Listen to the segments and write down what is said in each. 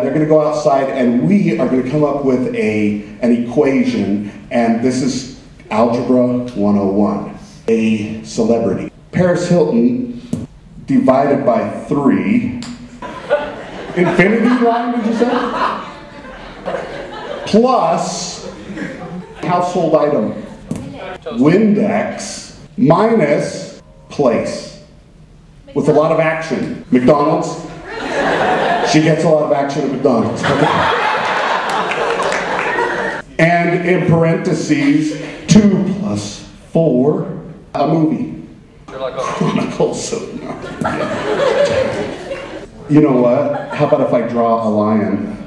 they're going to go outside, and we are going to come up with an equation, and this is Algebra 101. A celebrity. Paris Hilton divided by 3. Infinity line, did you say? Plus household item. Windex minus place. With a lot of action. McDonald's. She gets a lot of action at McDonald's. And in parentheses, 2 plus 4, a movie. Chronicles. You know what? How about if I draw a lion?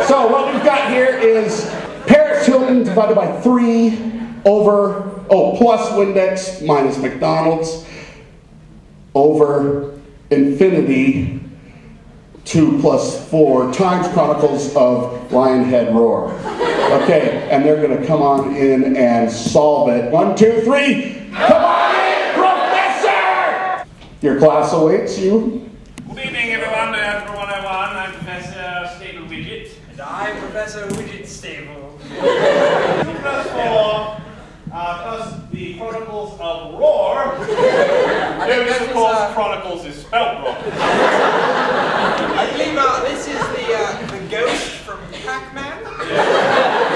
So what we've got here is Paris Hilton divided by 3 over, plus Windex minus McDonald's over infinity 2 plus 4 times Chronicles of Lionhead Roar. Okay, and they're going to come on in and solve it. 1, 2, 3. Come on in, Professor! Your class awaits you. Good evening, everyone. To Algebra 101. I'm Professor Stable Widget. And I'm Professor Widget Stable. 2 plus 4 plus the Chronicles of Roar. Notice, of course, Chronicles is spelt wrong. I believe this is the ghost from Pac-Man.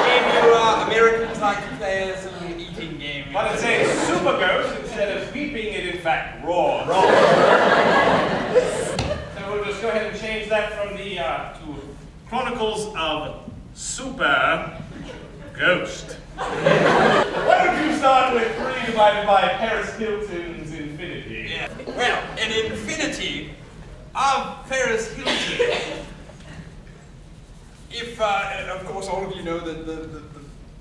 Game you Americans like to play as a little eating game. But it says Super Ghost instead of weeping, it in fact roars. So we'll just go ahead and change that from the to Chronicles of Super Ghost. Why don't you start with 3 divided by Paris Hilton's infinity? Yeah. Well, an infinity of Paris Hilton. If, of course, all of you know the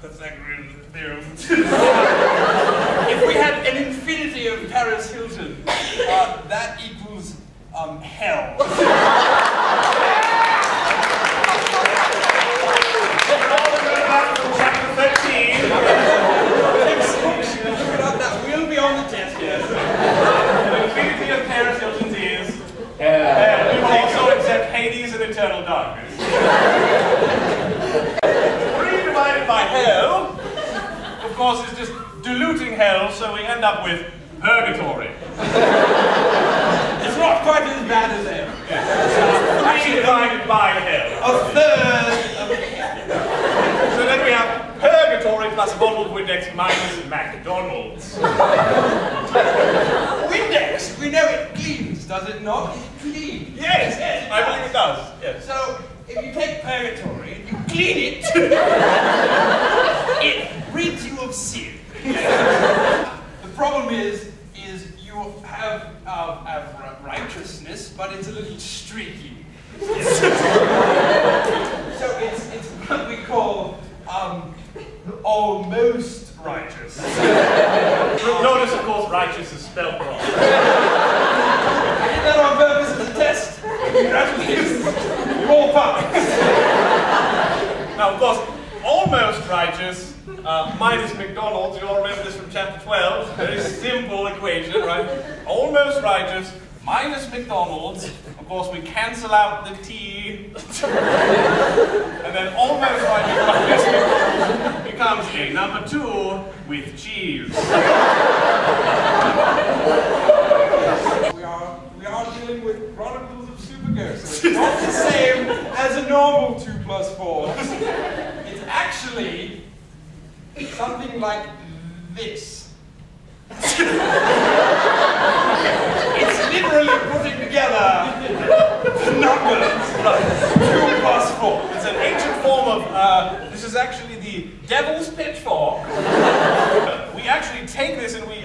Pythagorean theorem. If we had an infinity of Paris Hilton, that equals hell. Chapter 13. That will be on the test, yes. The infinity of Paris Hilton's is. We will also accept Hades and eternal darkness. 3 divided by hell, of course, is just diluting hell, so we end up with purgatory. It's not quite as bad as hell. Yes. 3 divided by hell. A third of So then we have purgatory plus a bottle of Windex minus McDonald's. Windex, we know it cleans, does it not? It cleans. Yes, yes, I believe it does. Yes. So, if you take purgatory and you clean it, it rids you of sin. The problem is you have righteousness, but it's a little streaky. So it's what we call almost righteous. Notice, of course, righteous is spelled wrong. I did that on purpose as a test. Congratulations. You all passed. Now, of course, almost righteous minus McDonald's, you all remember this from chapter 12, very simple equation, right? Almost righteous minus McDonald's, of course we cancel out the T, and then almost righteous minus McDonald's becomes a number 2 with cheese. We are dealing with Chronicles of Super Ghost, so it's not the same as a normal 2 plus 4. It's actually something like this. It's literally putting together the numbers. 2 plus 4. It's an ancient form of, this is actually the devil's pitchfork. We actually take this and we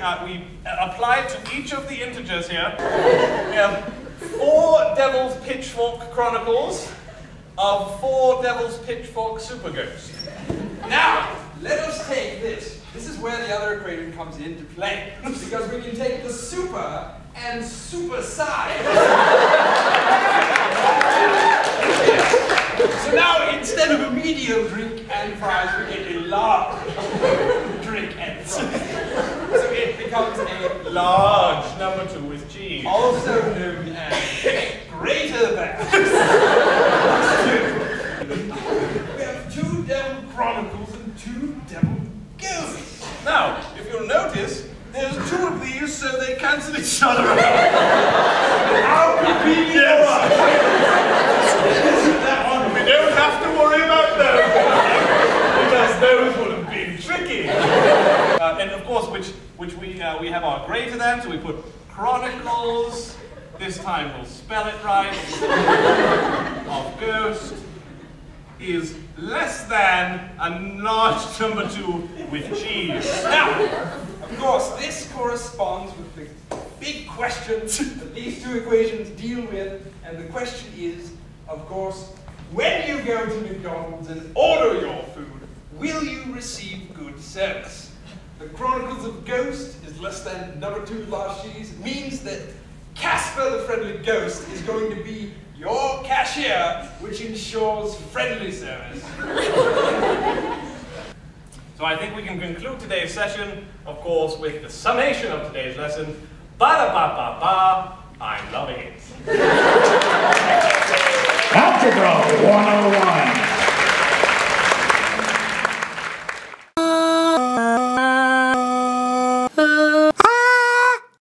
apply it to each of the integers here. We have 4 devil's pitchfork chronicles of 4 devil's pitchfork super ghosts. Now, let us take this. This is where the other equation comes into play. Because we can take the super and supersize. So now instead of a medium drink and fries, we get a large drink and fries. So it becomes a Large number 2 with cheese. also known as greater than. We have 2 devil chronicles and 2 devil ghosts. Now, if you'll notice, there's 2 of these, so they cancel each other out. How convenient! Yes. We don't have to worry about those, because those would have been tricky. And of course, which we have our greater than, so we put chronicles. This time we'll spell it right. Of ghost is less than a large number 2 with cheese. Now, of course, this corresponds with the big question that these 2 equations deal with, and the question is, of course, when you go to McDonald's and order your food, will you receive good service? The Chronicles of Ghost is less than number 2 large cheese. It means that Casper the Friendly Ghost is going to be your cashier, which ensures friendly service. So I think we can conclude today's session, of course, with the summation of today's lesson. Ba-da-ba-ba-ba, I'm loving it. Algebra 101.